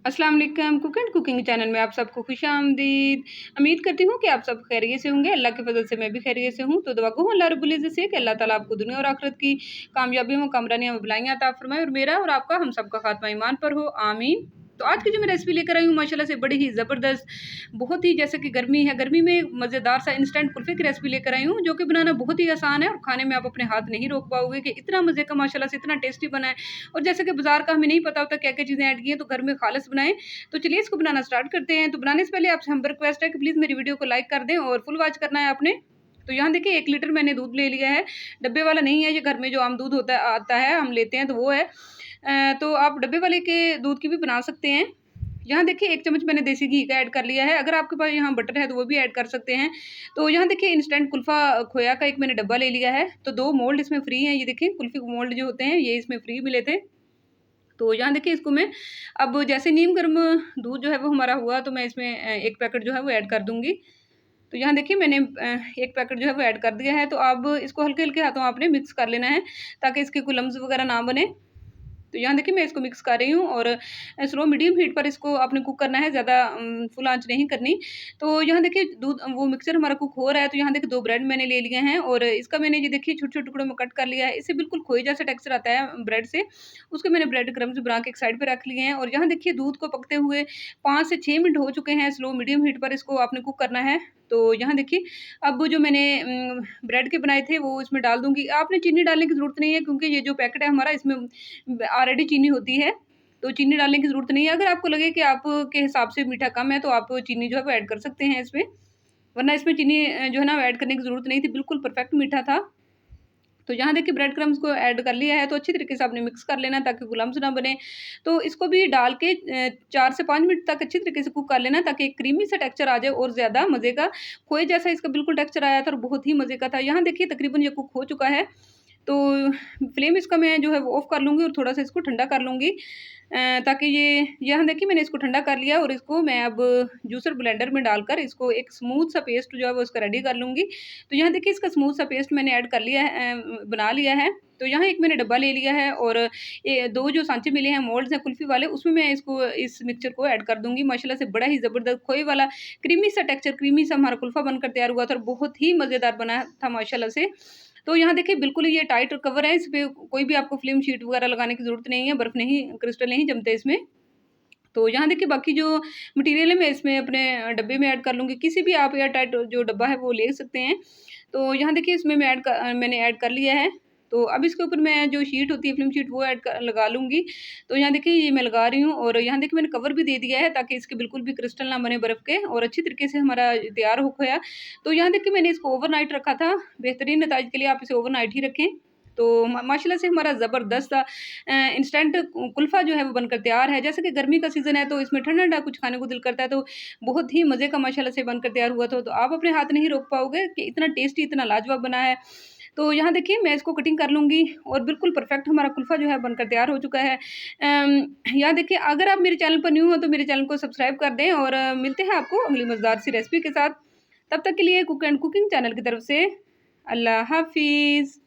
अस्सलाम वालेकुम। Cook and cooking channel में आप सबको खुशामदीद। उम्मीद करती हूँ कि आप सब खैरियत से होंगे। अल्लाह के फजल से मैं भी खैरियत से हूँ। तो दुआ गो अल्लाह रब्बुल इज़्ज़त से कि अल्लाह ताला आपको दुनिया और आखिरत की कामयाबियों व कामरानियाँ व भलाइयाँ अता फरमाए और मेरा और आपका हम सबका खात्मा ईमान पर हो, आमीन। तो आज की जो मैं रेसिपी लेकर आई हूँ माशाल्लाह से बड़ी ही ज़बरदस्त, बहुत ही जैसे कि गर्मी है, गर्मी में मज़ेदार सा इंस्टेंट कुल्फ़े की रेसिपी लेकर आई हूँ जो कि बनाना बहुत ही आसान है और खाने में आप अपने हाथ नहीं रोक पाओगे कि इतना मज़े का माशाल्लाह से इतना टेस्टी बना है। और जैसे कि बाज़ार का हमें नहीं पता होता क्या-क्या चीज़ें ऐड की हैं, तो घर में ख़ालिस बनाएँ। तो चलिए इसको बनाना स्टार्ट करते हैं। तो बनाने से पहले आपसे हम रिक्वेस्ट है कि प्लीज़ मेरी वीडियो को लाइक कर दें और फुल वॉच करना है आपने। तो यहाँ देखिए 1 लीटर मैंने दूध ले लिया है, डब्बे वाला नहीं है, ये घर में जो आम दूध होता है आता है, हम लेते हैं तो वो है। तो आप डब्बे वाले के दूध की भी बना सकते हैं। यहाँ देखिए 1 चम्मच मैंने देसी घी का ऐड कर लिया है, अगर आपके पास यहाँ बटर है तो वो भी ऐड कर सकते हैं। तो यहाँ देखिए इंस्टेंट कुल्फ़ा खोया का एक मैंने डब्बा ले लिया है, तो 2 मोल्ड इसमें फ्री हैं, ये देखिए कुल्फ़ी मोल्ड जो होते हैं ये इसमें फ्री मिले थे। तो यहाँ देखिए इसको मैं अब जैसे नीम गर्म दूध जो है वो हमारा हुआ तो मैं इसमें 1 पैकेट जो है वो ऐड कर दूँगी। तो यहाँ देखिए मैंने 1 पैकेट जो है वो ऐड कर दिया है, तो अब इसको हल्के-हल्के हाथों आपने मिक्स कर लेना है ताकि इसके कोई लम्स वगैरह ना बने। तो यहाँ देखिए मैं इसको मिक्स कर रही हूँ और स्लो मीडियम हीट पर इसको आपने कुक करना है, ज़्यादा फुल आँच नहीं करनी। तो यहाँ देखिए दूध वो मिक्सचर हमारा कुक हो रहा है, तो यहाँ देखिए 2 ब्रेड मैंने ले लिए हैं और इसका मैंने ये देखिए छोटे-छोटे टुकड़ों में कट कर लिया है। इससे बिल्कुल खोए जैसा टेक्सचर आता है ब्रेड से, उसको मैंने ब्रेड क्रम्ब्स बना के एक साइड पे रख लिए हैं और यहाँ देखिए दूध को पकते हुए 5 से 6 मिनट हो चुके हैं, स्लो मीडियम हीट पर इसको आपने कुक करना है। तो यहाँ देखिए अब जो मैंने ब्रेड के बनाए थे वो इसमें डाल दूँगी। आपने चीनी डालने की ज़रूरत नहीं है क्योंकि ये जो पैकेट है हमारा इसमें ऑलरेडी चीनी होती है, तो चीनी डालने की ज़रूरत नहीं है। अगर आपको लगे कि आपके हिसाब से मीठा कम है, तो आप चीनी जो है वो ऐड कर सकते हैं इसमें, वरना इसमें चीनी जो है ना ऐड करने की ज़रूरत नहीं थी, बिल्कुल परफेक्ट मीठा था। तो यहाँ देखिए ब्रेड क्रम्ब्स को ऐड कर लिया है, तो अच्छी तरीके से आपने मिक्स कर लेना है ताकि वो लम्स ना बने। तो इसको भी डाल के 4 से 5 मिनट तक अच्छी तरीके से कुक कर लेना है ताकि एक क्रीमी सा टेक्सचर आ जाए और ज़्यादा मज़े का खोए जैसा इसका बिल्कुल टेक्सचर आया था और बहुत ही मज़े का था। यहाँ देखिए तकरीबन ये कुक हो चुका है। तो फ्लेम इसका मैं जो है वो ऑफ़ कर लूँगी और थोड़ा-सा इसको ठंडा कर लूँगी ताकि ये यहाँ देखिए मैंने इसको ठंडा कर लिया और इसको मैं अब जूसर ब्लेंडर में डालकर इसको एक स्मूथ सा पेस्ट जो है वो इसका रेडी कर लूँगी। तो यहाँ देखिए इसका स्मूथ सा पेस्ट मैंने ऐड कर लिया है, बना लिया है। तो यहाँ एक मैंने डब्बा ले लिया है और ये 2 जो सांचे मिले हैं मोल्ड्स हैं कुल्फ़ी वाले उसमें मैं इसको इस मिक्सचर को ऐड कर दूँगी। माशाल्लाह से बड़ा ही ज़बरदस्त खोए वाला क्रीमी सा टेक्सचर, क्रीमी सा हमारा कुल्फ़ा बनकर तैयार हुआ था और बहुत ही मज़ेदार बना था माशाल्लाह से। तो यहाँ देखिए बिल्कुल ये टाइट कवर है, इस पे कोई भी आपको फ़िल्म शीट वगैरह लगाने की ज़रूरत नहीं है, बर्फ़ नहीं क्रिस्टल नहीं जमते इसमें। तो यहाँ देखिए बाकी जो मटीरियल है मैं इसमें अपने डब्बे में ऐड कर लूँगी, किसी भी आप एयर टाइट जो डब्बा है वो ले सकते हैं। तो यहाँ देखिए इसमें मैंने ऐड कर लिया है। तो अब इसके ऊपर मैं जो शीट होती है फ़िल्म शीट वो लगा लूँगी। तो यहाँ देखिए ये मैं लगा रही हूँ और यहाँ देखिए मैंने कवर भी दे दिया है ताकि इसके बिल्कुल भी क्रिस्टल ना बने बर्फ़ के और अच्छी तरीके से हमारा तैयार हो गया। तो यहाँ देखिए मैंने इसको ओवरनाइट रखा था, बेहतरीन नताइज के लिए आप इसे ओवरनाइट ही रखें। तो माशाल्लाह से हमारा ज़बरदस्त सा इंस्टेंट कुल्फ़ा जो है वो बनकर तैयार है। जैसे कि गर्मी का सीज़न है तो इसमें ठंडा-ठंडा कुछ खाने को दिल करता है, तो बहुत ही मज़े का माशाल्लाह से बनकर तैयार हुआ था। तो आप अपने हाथ नहीं रोक पाओगे कि इतना टेस्टी, इतना लाजवाब बना है। तो यहाँ देखिए मैं इसको कटिंग कर लूँगी और बिल्कुल परफ़ेक्ट हमारा कुल्फ़ा जो है बनकर तैयार हो चुका है। यहाँ देखिए अगर आप मेरे चैनल पर न्यू हो तो मेरे चैनल को सब्सक्राइब कर दें और मिलते हैं आपको अगली मज़ेदार सी रेसिपी के साथ। तब तक के लिए कुक एंड कुकिंग चैनल की तरफ से अल्लाह हाफ़िज़।